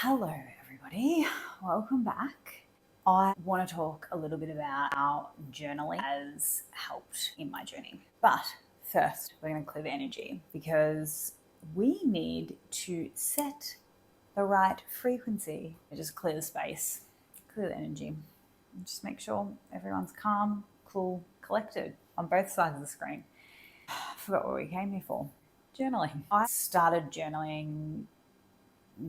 Hello, everybody. Welcome back. I want to talk a little bit about how journaling has helped in my journey. But first, we're going to clear the energy because we need to set the right frequency. Just clear the space, clear the energy. Just make sure everyone's calm, cool, collected on both sides of the screen. I forgot what we came here for. Journaling. I started journaling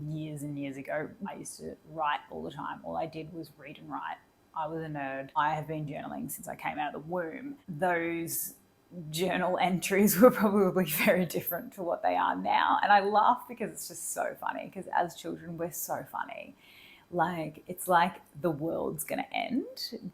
years and years ago. I used to write all the time. All I did was read and write. I was a nerd. I have been journaling since I came out of the womb. Those journal entries were probably very different to what they are now. And I laugh because it's just so funny, because as children, we're so funny. Like, it's like the world's going to end.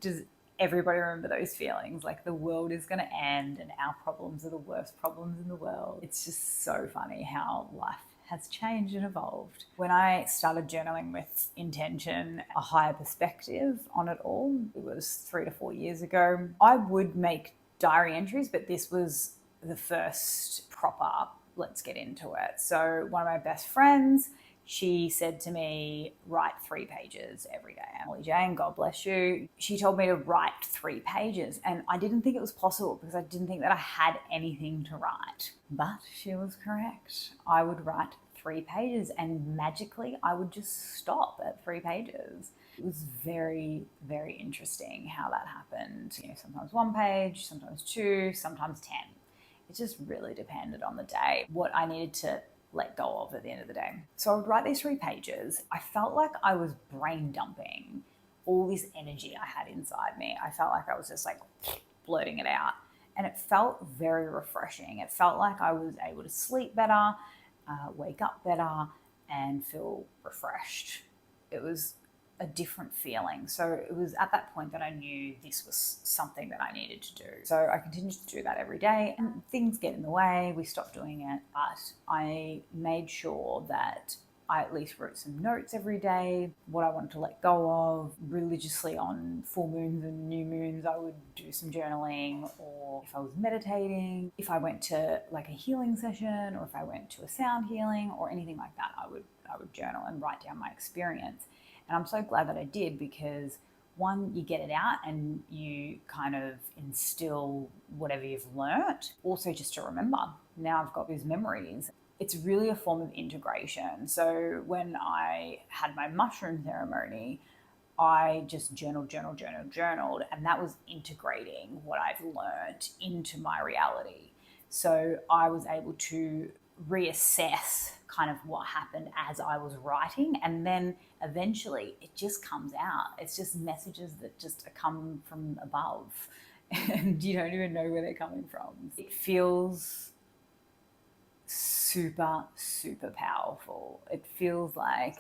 Does everybody remember those feelings? Like the world is going to end and our problems are the worst problems in the world. It's just so funny how life has changed and evolved. When I started journaling with intention, a higher perspective on it all, it was 3 to 4 years ago. I would make diary entries, but this was the first proper, let's get into it. So one of my best friends, she said to me, write 3 pages every day. Emily Jane, God bless you. She told me to write 3 pages. And I didn't think it was possible because I didn't think that I had anything to write. But she was correct. I would write 3 pages and magically I would just stop at 3 pages. It was very, very interesting how that happened. Sometimes 1 page, sometimes 2, sometimes 10. It just really depended on the day, what I needed to let go of at the end of the day. So I would write these 3 pages. I felt like I was brain dumping all this energy I had inside me. I felt like I was just like blurting it out. And it felt very refreshing. It felt like I was able to sleep better, wake up better, and feel refreshed. It was a different feeling. So it was at that point that I knew this was something that I needed to do. So I continued to do that every day, and things get in the way. We stopped doing it, but I made sure that I at least wrote some notes every day, what I wanted to let go of. Religiously on full moons and new moons, I would do some journaling, or if I was meditating, if I went to like a healing session, or if I went to a sound healing or anything like that, I would journal and write down my experience. And I'm so glad that I did, because one, you get it out and you kind of instill whatever you've learnt. Also, just to remember, now I've got these memories. It's really a form of integration. So when I had my mushroom ceremony, I just journaled, and that was integrating what I've learnt into my reality. So I was able to reassess kind of what happened as I was writing, and then eventually it just comes out. It's just messages that just come from above and you don't even know where they're coming from. It feels super, super powerful. It feels like,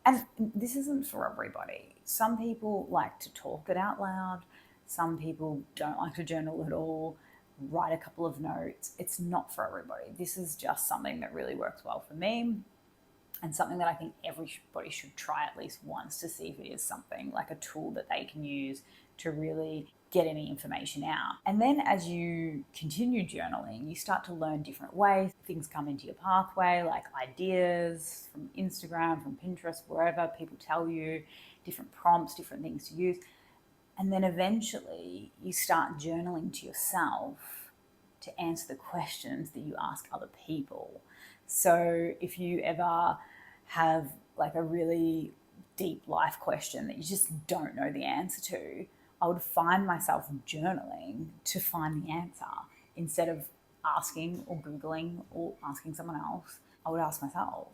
and this isn't for everybody. Some people like to talk it out loud. Some people don't like to journal at all. Write a couple of notes. It's not for everybody. This is just something that really works well for me, and something that I think everybody should try at least once to see if it is something like a tool that they can use to really get any information out. And then as you continue journaling, you start to learn different ways. Things come into your pathway, like ideas from Instagram, from Pinterest, wherever. People tell you different prompts, different things to use. And then eventually you start journaling to yourself to answer the questions that you ask other people. So if you ever have like a really deep life question that you just don't know the answer to, I would find myself journaling to find the answer. Instead of asking or Googling or asking someone else, I would ask myself.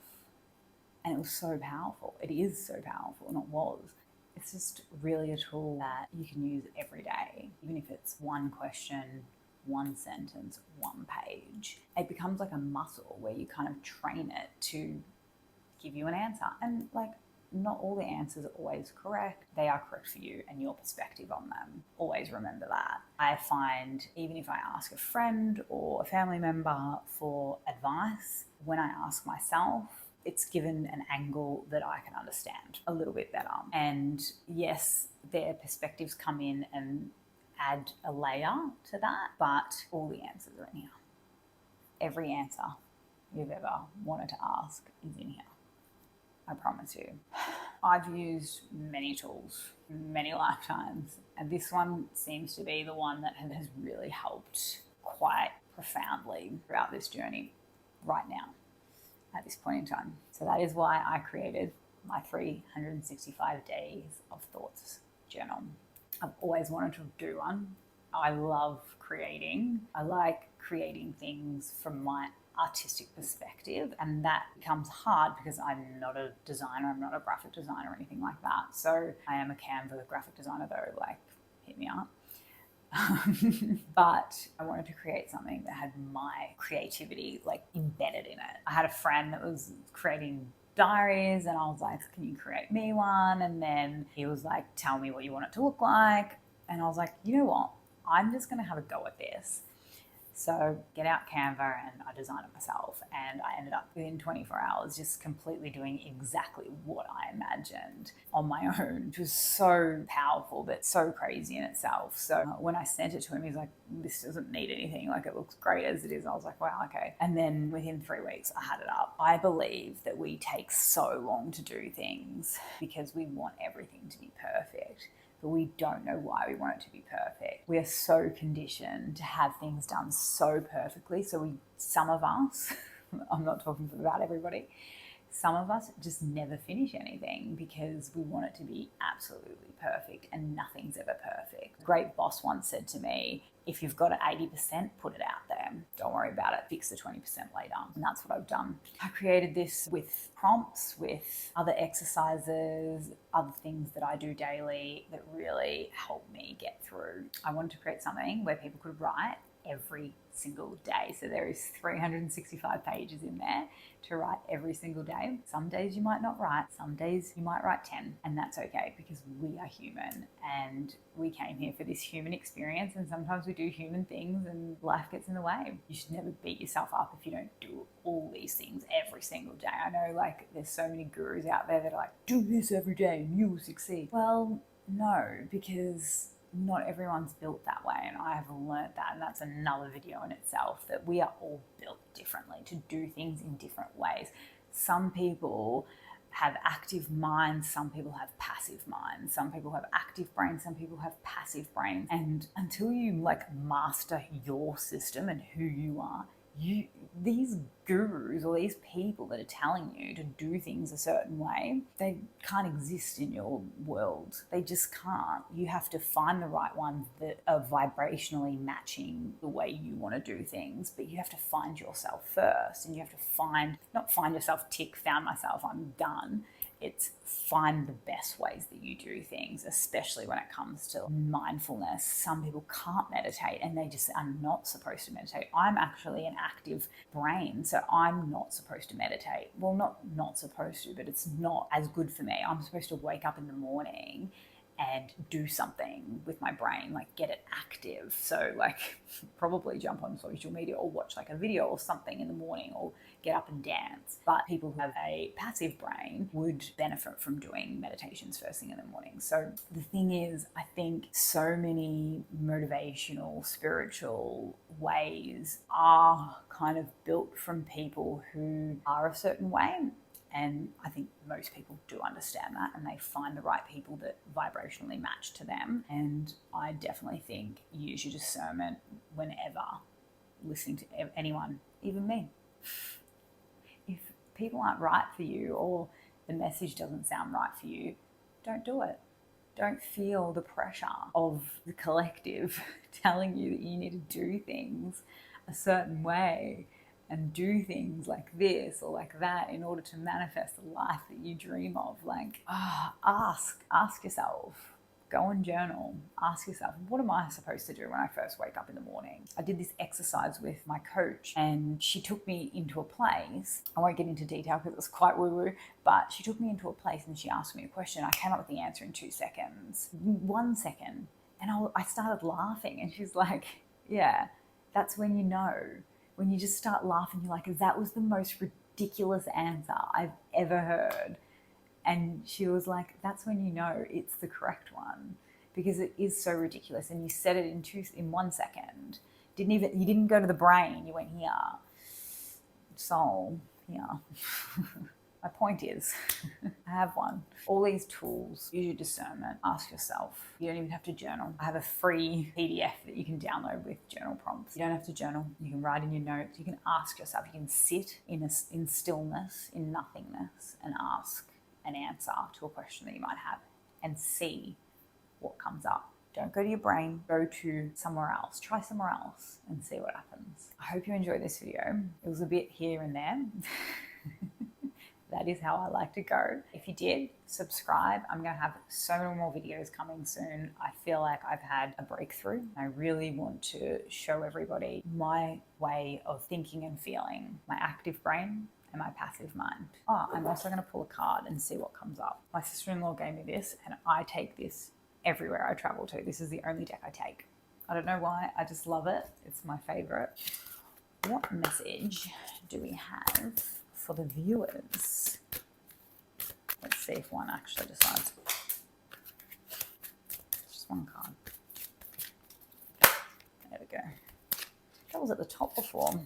And it was so powerful. It is so powerful, and it was. It's just really a tool that you can use every day, even if it's 1 question, 1 sentence, 1 page. It becomes like a muscle where you kind of train it to give you an answer. And like, not all the answers are always correct. They are correct for you and your perspective on them. Always remember that. I find even if I ask a friend or a family member for advice, when I ask myself, it's given an angle that I can understand a little bit better. And yes, their perspectives come in and add a layer to that, but all the answers are in here. Every answer you've ever wanted to ask is in here. I promise. promise you. I've used many tools, many lifetimes, and this one seems to be the one that has really helped quite profoundly throughout this journey right now, at this point in time. So that is why I created my 365 days of thoughts journal. I've always wanted to do one. I love creating. I like creating things from my artistic perspective, and that becomes hard because I'm not a designer, I'm not a graphic designer or anything like that. So I am a Canva graphic designer though, like hit me up. But I wanted to create something that had my creativity like embedded in it. I had a friend that was creating diaries and I was like, can you create me one? And then he was like, tell me what you want it to look like. And I was like, you know what? I'm just going to have a go at this. So get out Canva and I designed it myself, and I ended up within 24 hours just completely doing exactly what I imagined on my own, which was so powerful but so crazy in itself. So when I sent it to him, he's like, this doesn't need anything, like it looks great as it is. I was like, wow, okay. And then within 3 weeks I had it up. I believe that we take so long to do things because we want everything to be perfect, but we don't know why we want it to be perfect. We are so conditioned to have things done so perfectly. So some of us, I'm not talking about everybody, some of us just never finish anything because we want it to be absolutely perfect, and nothing's ever perfect. A great boss once said to me, if you've got it 80%, put it out there. Don't worry about it. Fix the 20% later. And that's what I've done. I created this with prompts, with other exercises, other things that I do daily that really help me get through. I wanted to create something where people could write every single day. So there is 365 pages in there to write every single day. Some days you might not write, some days you might write 10, and that's okay because we are human and we came here for this human experience, and sometimes we do human things and life gets in the way. You should never beat yourself up if you don't do all these things every single day. I know like there's so many gurus out there that are like, do this every day and you will succeed. Well, no, because not everyone's built that way, and I have learned that, and that's another video in itself, that we are all built differently to do things in different ways. Some people have active minds, some people have passive minds, some people have active brains, some people have passive brains, and until you like master your system and who you are, these gurus or these people that are telling you to do things a certain way, they can't exist in your world. They just can't. You have to find the right ones that are vibrationally matching the way you want to do things, but you have to find yourself first, and you have to not find yourself, tick, found myself, I'm done. It's find the best ways that you do things, especially when it comes to mindfulness. Some people can't meditate and they just are not supposed to meditate. I'm actually an active brain, so I'm not supposed to meditate. Well, not supposed to, but it's not as good for me. I'm supposed to wake up in the morning and do something with my brain, like get it active. So like probably jump on social media or watch like a video or something in the morning, or get up and dance. But people who have a passive brain would benefit from doing meditations first thing in the morning. So the thing is, I think so many motivational, spiritual ways are kind of built from people who are a certain way. And I think most people do understand that, and they find the right people that vibrationally match to them. And I definitely think use your discernment whenever listening to anyone, even me. If people aren't right for you, or the message doesn't sound right for you, don't do it. Don't feel the pressure of the collective telling you that you need to do things a certain way and do things like this or like that in order to manifest the life that you dream of. Like, ask yourself, go and journal, ask yourself, what am I supposed to do when I first wake up in the morning? I did this exercise with my coach, and she took me into a place. I won't get into detail because it was quite woo-woo, but she took me into a place and she asked me a question. I came up with the answer in 2 seconds, 1 second. And I started laughing, and she's like, yeah, that's when you know. When you just start laughing, you're like, that was the most ridiculous answer I've ever heard. And she was like, that's when you know it's the correct one, because it is so ridiculous. And you said it in 1 second. You didn't go to the brain. You went here. Soul, here. My point is, I have one. All these tools, use your discernment, ask yourself. You don't even have to journal. I have a free PDF that you can download with journal prompts. You don't have to journal. You can write in your notes. You can ask yourself. You can sit in stillness, in nothingness, and ask an answer to a question that you might have and see what comes up. Don't go to your brain, go to somewhere else. Try somewhere else and see what happens. I hope you enjoyed this video. It was a bit here and there. That is how I like to go. If you did, subscribe. I'm going to have so many more videos coming soon. I feel like I've had a breakthrough. I really want to show everybody my way of thinking and feeling, my active brain and my passive mind. Oh, I'm also going to pull a card and see what comes up. My sister-in-law gave me this and I take this everywhere I travel to. This is the only deck I take. I don't know why, I just love it. It's my favorite. What message do we have for the viewers? Let's see if one actually decides. Just one card. There we go. That was at the top before.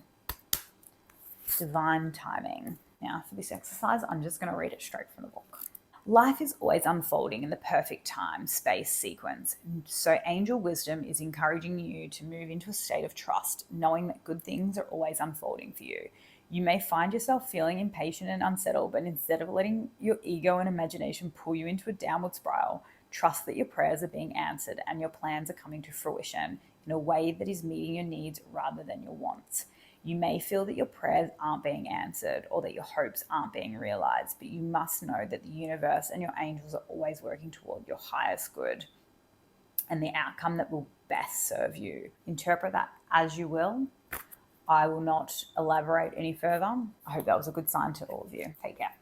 Divine timing. Now for this exercise, I'm just going to read it straight from the book. Life is always unfolding in the perfect time, space, sequence. So angel wisdom is encouraging you to move into a state of trust, knowing that good things are always unfolding for you. You may find yourself feeling impatient and unsettled, but instead of letting your ego and imagination pull you into a downward spiral, trust that your prayers are being answered and your plans are coming to fruition in a way that is meeting your needs rather than your wants. You may feel that your prayers aren't being answered or that your hopes aren't being realized, but you must know that the universe and your angels are always working toward your highest good and the outcome that will best serve you. Interpret that as you will. I will not elaborate any further. I hope that was a good sign to all of you. Take care.